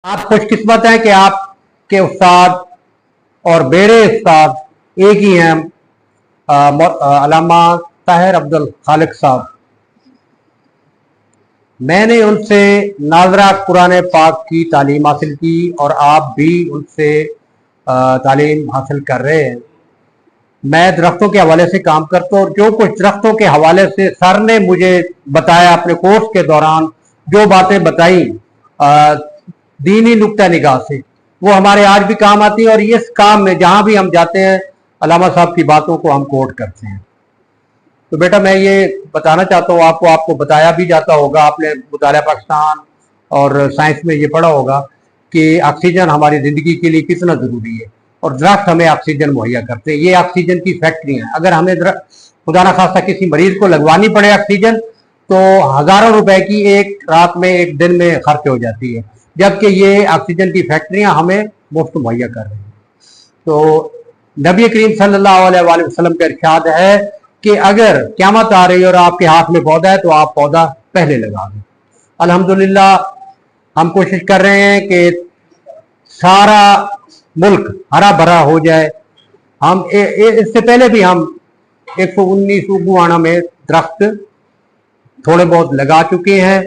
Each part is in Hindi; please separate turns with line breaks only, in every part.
आप खुशकिस्मत हैं कि आपके उस्ताद और मेरे उस्ताद एक ही हैं, अल्लामा ताहिर अब्दुल खालिक साहब। मैंने उनसे नाज़रा कुरान पाक की तालीम हासिल की और आप भी उनसे तालीम हासिल कर रहे हैं। मैं दरख्तों के हवाले से काम करता हूँ और जो कुछ दरख्तों के हवाले से सर ने मुझे बताया अपने कोर्स के दौरान, जो बातें बताई दीनी नुक्ता निगाह से, वो हमारे आज भी काम आती है। और इस काम में जहां भी हम जाते हैं अल्लामा साहब की बातों को हम कोट करते हैं। तो बेटा मैं ये बताना चाहता हूँ आपको बताया भी जाता होगा, आपने मुतालिया पाकिस्तान और साइंस में ये पढ़ा होगा कि ऑक्सीजन हमारी जिंदगी के लिए कितना जरूरी है और दरख्त हमें ऑक्सीजन मुहैया करते हैं। ये ऑक्सीजन की फैक्ट्री है। अगर हमें खुदा ना खास्ता किसी मरीज को लगवानी पड़े ऑक्सीजन तो हजारों रुपए की एक रात में एक दिन में खर्च हो जाती है, जबकि ये ऑक्सीजन की फैक्ट्रियां हमें मुफ्त मुहैया कर रही हैं। तो नबी करीम सल्लल्लाहु अलैहि वसल्लम का इरशाद है कि अगर क़यामत आ रही है और आपके हाथ में पौधा है तो आप पौधा पहले लगा दें। अल्हम्दुलिल्लाह हम कोशिश कर रहे हैं कि सारा मुल्क हरा भरा हो जाए। हम इससे पहले भी हम 119 उगुआना में दरख्त थोड़े बहुत लगा चुके हैं।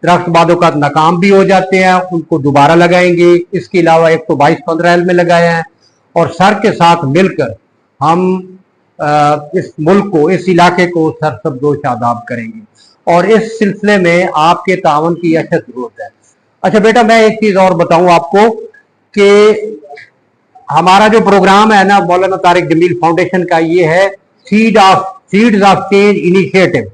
दरख्त बादों का नाकाम भी हो जाते हैं, उनको दोबारा लगाएंगे। इसके अलावा 122-15 में लगाए हैं और सर के साथ मिलकर हम इस मुल्क को, इस इलाके को सरसब्ज़ो शादाब करेंगे और इस सिलसिले में आपके तावन की अशद जरूरत है। अच्छा बेटा मैं एक चीज और बताऊं आपको कि हमारा जो प्रोग्राम है ना मौलाना तारिक जमील फाउंडेशन का, ये है seeds of change initiative.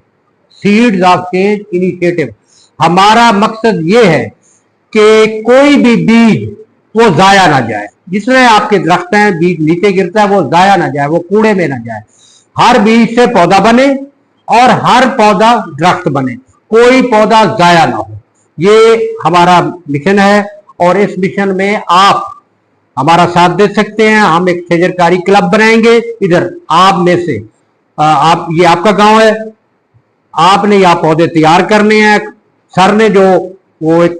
Seeds of change initiative. हमारा मकसद ये है कि कोई भी बीज वो जाया ना जाए। जितने आपके दरख्त हैं बीज नीचे गिरता है वो जाया ना जाए, वो कूड़े में ना जाए। हर बीज से पौधा बने और हर पौधा दरख्त बने, कोई पौधा जाया ना हो। ये हमारा मिशन है और इस मिशन में आप हमारा साथ दे सकते हैं। हम एक शजरकारी क्लब बनाएंगे इधर आप में से। आप, ये आपका गांव है, आपने यहाँ पौधे तैयार करने हैं। सर ने जो वो एक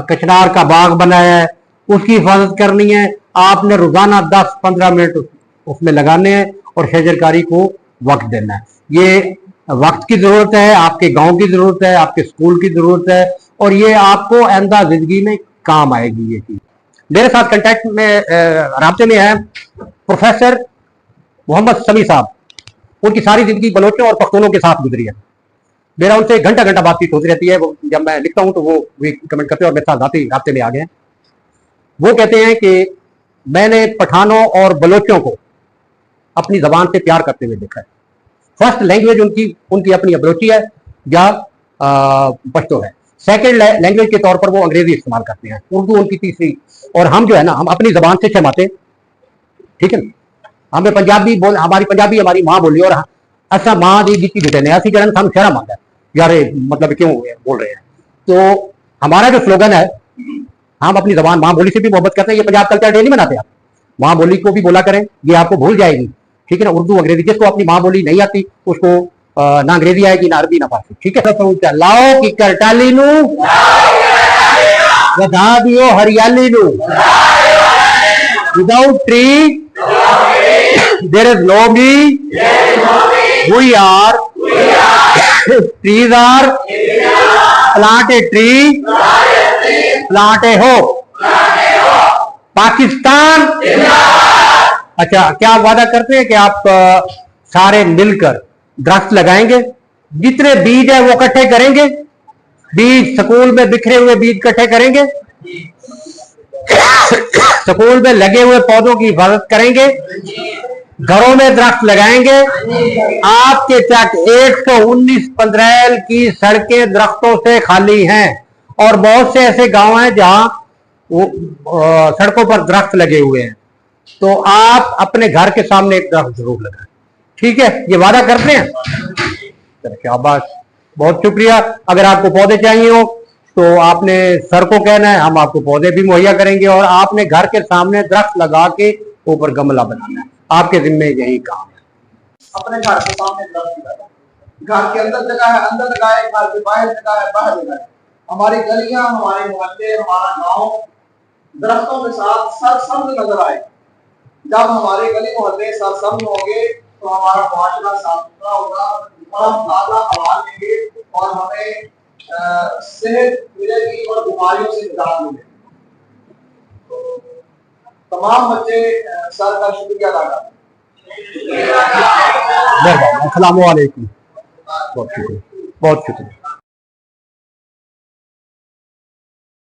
कचनार का बाग बनाया है उसकी हिफाजत करनी है। आपने रोजाना 10-15 मिनट उसमें लगाने हैं और शजरकारी को वक्त देना है। ये वक्त की जरूरत है, आपके गांव की जरूरत है, आपके स्कूल की जरूरत है और ये आपको आइंदा जिंदगी में काम आएगी। ये चीज मेरे साथ कांटेक्ट में राब्ते में है प्रोफेसर मोहम्मद समी साहब। उनकी सारी जिंदगी बलोचों और पख्तूनों के साथ गुजरी है। मेरा उनसे घंटा घंटा बातचीत होती रहती है। वो जब मैं लिखता हूं तो वो भी कमेंट करते हैं और मेरे साथ जाते राब्ते में आ गए हैं। वो कहते हैं कि मैंने पठानों और बलोचों को अपनी जबान से प्यार करते हुए देखा है। फर्स्ट लैंग्वेज उनकी अपनी बलोची है या पश्तो है। सेकंड लैंग्वेज के तौर पर वो अंग्रेजी इस्तेमाल करते हैं, उर्दू उनकी तीसरी। और हम जो है ना, हम अपनी जबान से शर्माते, ठीक है ना। हमें पंजाबी बोल, हमारी पंजाबी हमारी माँ बोली और अच्छा माँ दी गिट्टी घुटे ने ऐसी जगह सानू शर्म आता है यार, मतलब क्यों बोल रहे हैं। तो हमारा जो स्लोगन है, हम अपनी जबान माँ बोली से भी मोहब्बत करते हैं। ये पंजाब कल्चर डे नहीं मनाते आप, माँ बोली को भी बोला करें, ये आपको भूल जाएगी, ठीक है ना। उर्दू अंग्रेजी, जिसको अपनी माँ बोली नहीं आती उसको ना अंग्रेजी आएगी ना अरबी ना फारसी, ठीक है। लाओ की करटाली नू वधा दियो हरियाली नू। Without tree there is no me, we are trees are, plant a tree, plant a hope, Pakistan. अच्छा क्या आप वादा करते हैं कि आप सारे मिलकर दरख्त लगाएंगे? जितने बीज है वो इकट्ठे करेंगे, बीज स्कूल में बिखरे हुए बीज इकट्ठे करेंगे, स्कूल में लगे हुए पौधों की हिफाजत करेंगे, घरों में दरख्त लगाएंगे। आपके तक 119 पंद्रेल की सड़कें दरख्तों से खाली हैं और बहुत से ऐसे गांव हैं जहां सड़कों पर दरख्त लगे हुए हैं। तो आप अपने घर के सामने एक दरख्त जरूर लगाएं, ठीक है। ये वादा करते हैं? शाबाश, बहुत शुक्रिया। अगर आपको पौधे चाहिए हो तो आपने सर को कहना है, हम आपको पौधे भी मुहैया करेंगे और आपने घर के सामने दरख्त लगा के ऊपर गमला बनाना है। आपके जिम्मे यही काम है।
अपने घर के सामने दरख्त लगाए, घर के अंदर जगह है अंदर लगाए, घर के बाहर जगह है बाहर लगाए। हमारी गलियां, हमारे मोहल्ले, हमारा गांव दरख्तों के साथ सरसब्ज नजर आए। जब हमारे गली मोहल्ले सरसब्ज होंगे तो हमारा मुआशरा साफ सुथरा होगा और हम ताज़ा हवा लेंगे और हमें सेहत मिलेगी और बीमारियों से निजात मिलेगी। तमाम बच्चे सर का शुक्रिया अदा करते हैं।
अस्सलाम वालेकुम। बहुत शुक्रिया, बहुत शुक्रिया।